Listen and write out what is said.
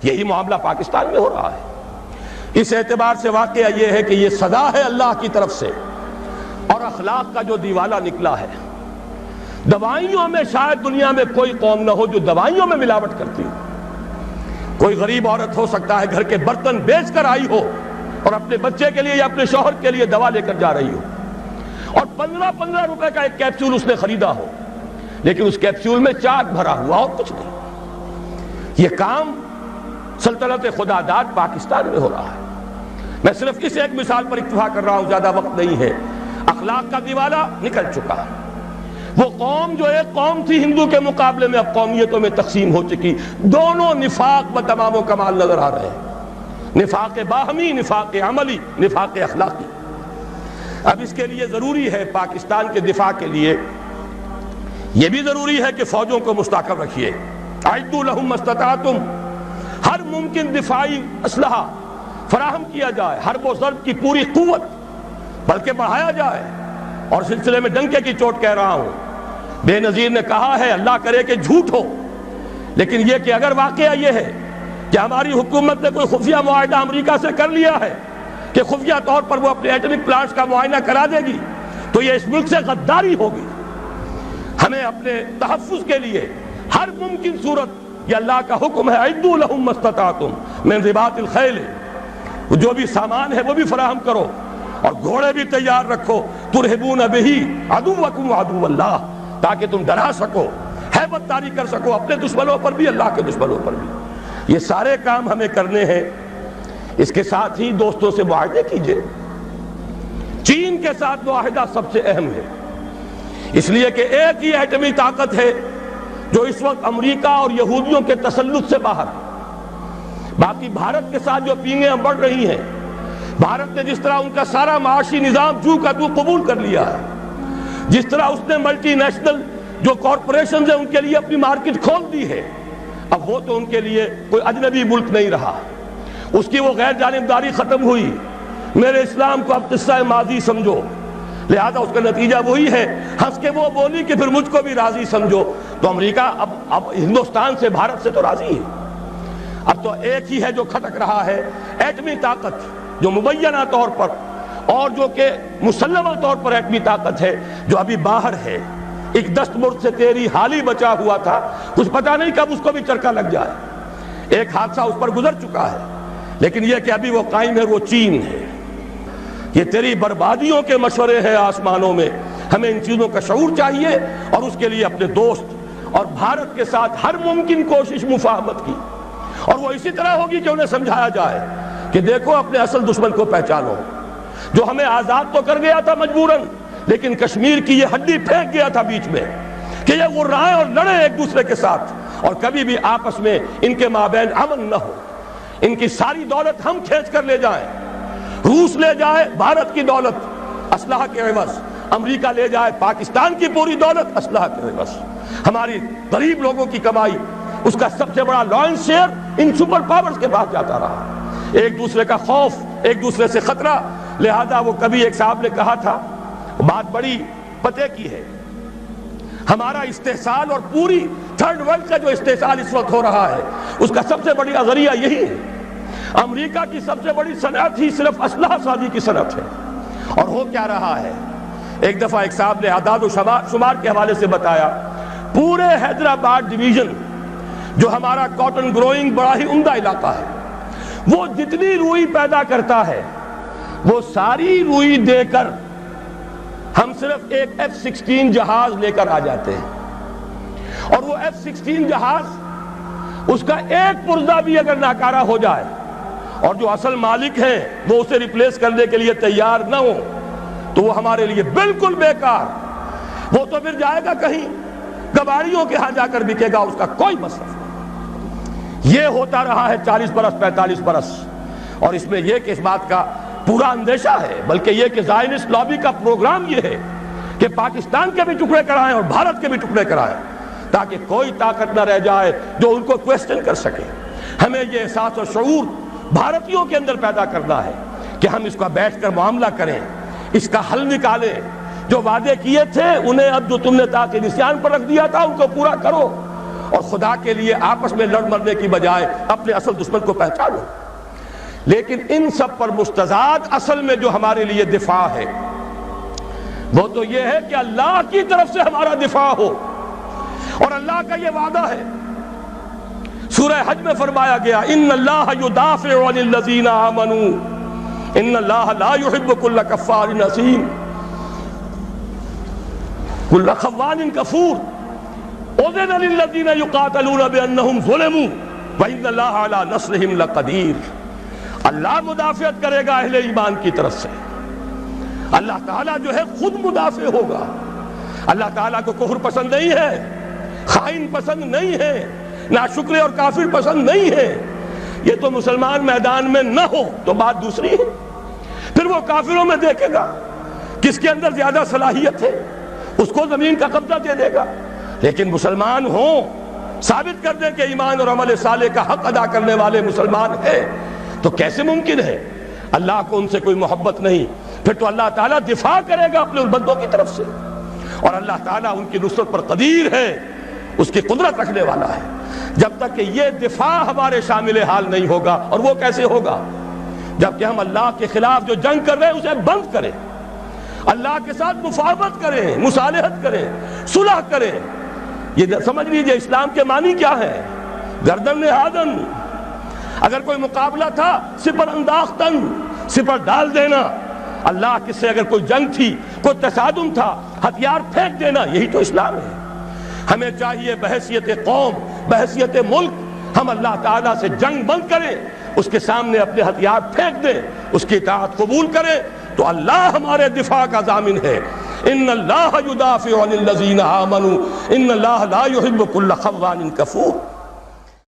یہی معاملہ پاکستان میں ہو رہا ہے۔ اس اعتبار سے واقعہ یہ ہے کہ یہ سزا ہے اللہ کی طرف سے، اور اخلاق کا جو دیوالہ نکلا ہے۔ دوائیوں میں شاید دنیا میں کوئی قوم نہ ہو جو دوائیوں میں ملاوٹ کرتی ہو۔ کوئی غریب عورت ہو سکتا ہے گھر کے برتن بیچ کر آئی ہو اور اپنے بچے کے لیے یا اپنے شوہر کے لیے دوا لے کر جا رہی ہو، اور 15 روپے کا ایک کیپسول اس نے خریدا ہو، لیکن اس کیپسول میں چاک بھرا ہوا اور کچھ نہیں۔ یہ کام سلطنت خدا داد پاکستان میں ہو رہا ہے۔ میں صرف اس ایک مثال پر اکتفا کر رہا ہوں، زیادہ وقت نہیں ہے۔ اخلاق کا دیوالہ نکل چکا ہے۔ وہ قوم جو ایک قوم تھی ہندو کے مقابلے میں اب قومیتوں میں تقسیم ہو چکی، دونوں نفاق و تمام و کمال نظر آ رہے ہیں، نفاق باہمی، نفاق عملی، نفاق اخلاقی۔ اب اس کے لیے ضروری ہے پاکستان کے دفاع کے لیے یہ بھی ضروری ہے کہ فوجوں کو مستحکم رکھیے۔ اعدوا لهم ما استطعتم، ہر ممکن دفاعی اسلحہ فراہم کیا جائے، حرب و ضرب کی پوری قوت بلکہ بڑھایا جائے۔ اور سلسلے میں ڈنکے کی چوٹ کہہ رہا ہوں، بے نظیر نے کہا ہے اللہ کرے کہ جھوٹ ہو، لیکن یہ کہ اگر واقعہ یہ ہے کہ ہماری حکومت نے کوئی خفیہ معاہدہ امریکہ سے کر لیا ہے کہ خفیہ طور پر وہ اپنے ایٹمک پلانٹس کا معائنہ کرا دے گی، تو یہ اس ملک سے غداری ہوگی۔ ہمیں اپنے تحفظ کے لیے ہر ممکن صورت، یہ اللہ کا حکم ہے، اعدوا لهم ما استطعتم من رباط الخیل، جو بھی سامان ہے وہ بھی فراہم کرو، اور گھوڑے بھی تیار رکھو، ترہبون بہ عدوکم وعدو اللہ، تاکہ تم ڈرا سکو، ہیبت طاری کر سکو اپنے دشمنوں پر بھی، اللہ کے دشمنوں پر بھی۔ یہ سارے کام ہمیں کرنے ہیں۔ اس کے ساتھ ہی دوستوں سے معاہدے کیجئے۔ چین کے ساتھ معاہدہ سب سے اہم ہے، اس لیے کہ ایک ہی ایٹمی طاقت ہے جو اس وقت امریکہ اور یہودیوں کے تسلط سے باہر ہے۔ باقی بھارت کے ساتھ جو پینگیں بڑھ رہی ہیں، بھارت نے جس طرح ان کا سارا معاشی نظام جو کا تو قبول کر لیا ہے، جس طرح اس نے ملٹی نیشنل جو کارپوریشنز ہیں ان کے لیے اپنی مارکیٹ کھول دی ہے، اب وہ تو ان کے لیے کوئی اجنبی ملک نہیں رہا، اس کی وہ غیر جانبداری ختم ہوئی۔ میرے اسلام کو اب قصہ ماضی سمجھو، لہذا اس کا نتیجہ وہی ہے، ہنس کے وہ بولی کہ پھر مجھ کو بھی راضی سمجھو۔ تو امریکہ اب ہندوستان سے، بھارت سے تو راضی ہے۔ اب تو ایک ہی ہے جو کھٹک رہا ہے، ایٹمی طاقت جو مبینہ طور پر اور جو کہ مسلمہ طور پر ایٹمی طاقت ہے، جو ابھی باہر ہے۔ ایک دستمرد سے تیری حالی بچا ہوا تھا، کچھ پتہ نہیں کب اس کو بھی چرکا لگ جائے۔ ایک حادثہ اس پر گزر چکا ہے، لیکن یہ کہ ابھی وہ قائم ہے، وہ چین ہے۔ یہ تیری بربادیوں کے مشورے ہیں آسمانوں میں، ہمیں ان چیزوں کا شعور چاہیے، اور اس کے لیے اپنے دوست اور بھارت کے ساتھ ہر ممکن کوشش مفاہمت کی، اور وہ اسی طرح ہوگی کہ انہیں سمجھایا جائے کہ دیکھو اپنے اصل دشمن کو پہچانو، جو ہمیں آزاد تو کر گیا تھا مجبوراً، لیکن کشمیر کی یہ ہڈی پھینک گیا تھا بیچ میں کہ یہ غرائیں اور لڑیں ایک دوسرے کے ساتھ، اور کبھی بھی آپس میں ان کے مابین امن نہ ہو۔ ان کی ساری دولت ہم کھینچ کر لے جائیں، روس لے جائے بھارت کی دولت اسلحہ کے عوض، امریکہ لے جائے پاکستان کی پوری دولت اسلحہ کے عوض، ہماری غریب لوگوں کی کمائی، اس کا سب سے بڑا لائنس شیئر ان سپر پاورز کے پاس جاتا رہا۔ ایک دوسرے کا خوف، ایک دوسرے سے خطرہ، لہذا وہ کبھی ایک صاحب نے کہا تھا، بات بڑی پتے کی ہے، ہمارا استحصال اور پوری تھرڈ ورلڈ کا جو استحصال اس وقت ہو رہا ہے، اس کا سب سے بڑی ذریعہ یہی ہے۔ امریکہ کی سب سے بڑی صنعت ہی صرف اسلحہ سازی کی صنعت ہے، اور ہو کیا رہا ہے۔ ایک دفعہ ایک صاحب نے اعداد و شمار کے حوالے سے بتایا، پورے حیدرآباد ڈویژن جو ہمارا کاٹن گروئنگ بڑا ہی عمدہ علاقہ ہے، وہ جتنی روئی پیدا کرتا ہے وہ ساری روئی دے کر ہم صرف ایک F-16 جہاز لے کر آ جاتے ہیں، اور وہ F-16 جہاز اس کا ایک پرزہ بھی اگر ناکارہ ہو جائے اور جو اصل مالک ہیں وہ اسے ریپلیس کرنے کے لیے تیار نہ ہو تو وہ ہمارے لیے بالکل بیکار، وہ تو پھر جائے گا کہیں کباڑیوں کے ہاں جا کر بکے گا، اس کا کوئی مصرف نہیں۔ یہ ہوتا رہا ہے 40 برس 45 برس، اور اس میں یہ کہ اس بات کا پورا اندیشہ ہے، بلکہ یہ کہ زائنسٹ لابی کا پروگرام یہ ہے کہ پاکستان کے بھی ٹکڑے کرائیں اور بھارت کے بھی ٹکڑے کرائیں، تاکہ کوئی طاقت نہ رہ جائے جو ان کو کویسچن کر سکے۔ ہمیں یہ احساس اور شعور بھارتیوں کے اندر پیدا کرنا ہے کہ ہم اس کا بیٹھ کر معاملہ کریں، اس کا حل نکالیں، جو وعدے کیے تھے انہیں اب جو تم نے تاکہ نسیان پر رکھ دیا تھا ان کو پورا کرو، اور خدا کے لیے آپس میں لڑ مرنے کی بجائے اپنے اصل دشمن کو پہچانو۔ لیکن ان سب پر مستضاد اصل میں جو ہمارے لیے دفاع ہے وہ تو یہ ہے کہ اللہ کی طرف سے ہمارا دفاع ہو، اور اللہ کا یہ وعدہ ہے، سورہ حج میں فرمایا گیا ان اللہ یدافع عن الذین آمنوا ان اللہ لا يحب كل کفار اثیم كل خوان کفور اذن للذین یقاتلون بانہم ظلموا وان اللہ علی نصرہم لقدیر۔ اللہ مدافعت کرے گا اہل ایمان کی طرف سے، اللہ تعالیٰ جو ہے خود مدافع ہوگا۔ اللہ تعالیٰ کو کفر پسند نہیں ہے، خائن پسند نہیں ہے، ناشکر اور کافر پسند نہیں ہے۔ یہ تو مسلمان میدان میں نہ ہو تو بات دوسری ہے، پھر وہ کافروں میں دیکھے گا کس کے اندر زیادہ صلاحیت ہے، اس کو زمین کا قبضہ دے دے گا۔ لیکن مسلمان ہوں، ثابت کر دیں کہ ایمان اور عمل صالح کا حق ادا کرنے والے مسلمان ہیں، تو کیسے ممکن ہے اللہ کو ان سے کوئی محبت نہیں؟ پھر تو اللہ تعالیٰ دفاع کرے گا اپنے ان بندوں کی طرف سے، اور اللہ تعالیٰ ان کی نصرت پر قدیر ہے، اس کی قدرت رکھنے والا ہے۔ جب تک کہ یہ دفاع ہمارے شامل حال نہیں ہوگا، اور وہ کیسے ہوگا؟ جب کہ ہم اللہ کے خلاف جو جنگ کر رہے ہیں اسے بند کریں، اللہ کے ساتھ مفاہمت کریں، مصالحت کریں، صلح کریں۔ یہ سمجھ لیجئے اسلام کے معنی کیا ہے، گردن نہادن۔ اگر کوئی مقابلہ تھا سپر انداختن، سپر ڈال دینا۔ اللہ کے سے اگر کوئی جنگ تھی، کوئی تصادم تھا، ہتھیار پھینک دینا، یہی تو اسلام ہے۔ ہمیں چاہیے بحیثیت قوم، بحیثیت ملک، ہم اللہ تعالیٰ سے جنگ بند کریں، اس کے سامنے اپنے ہتھیار پھینک دیں، اس کی اطاعت قبول کریں، تو اللہ ہمارے دفاع کا ضامن ہے۔ ان اللہ یدافع عن الذین آمنوا ان اللہ لا يحب كل خوان کفور۔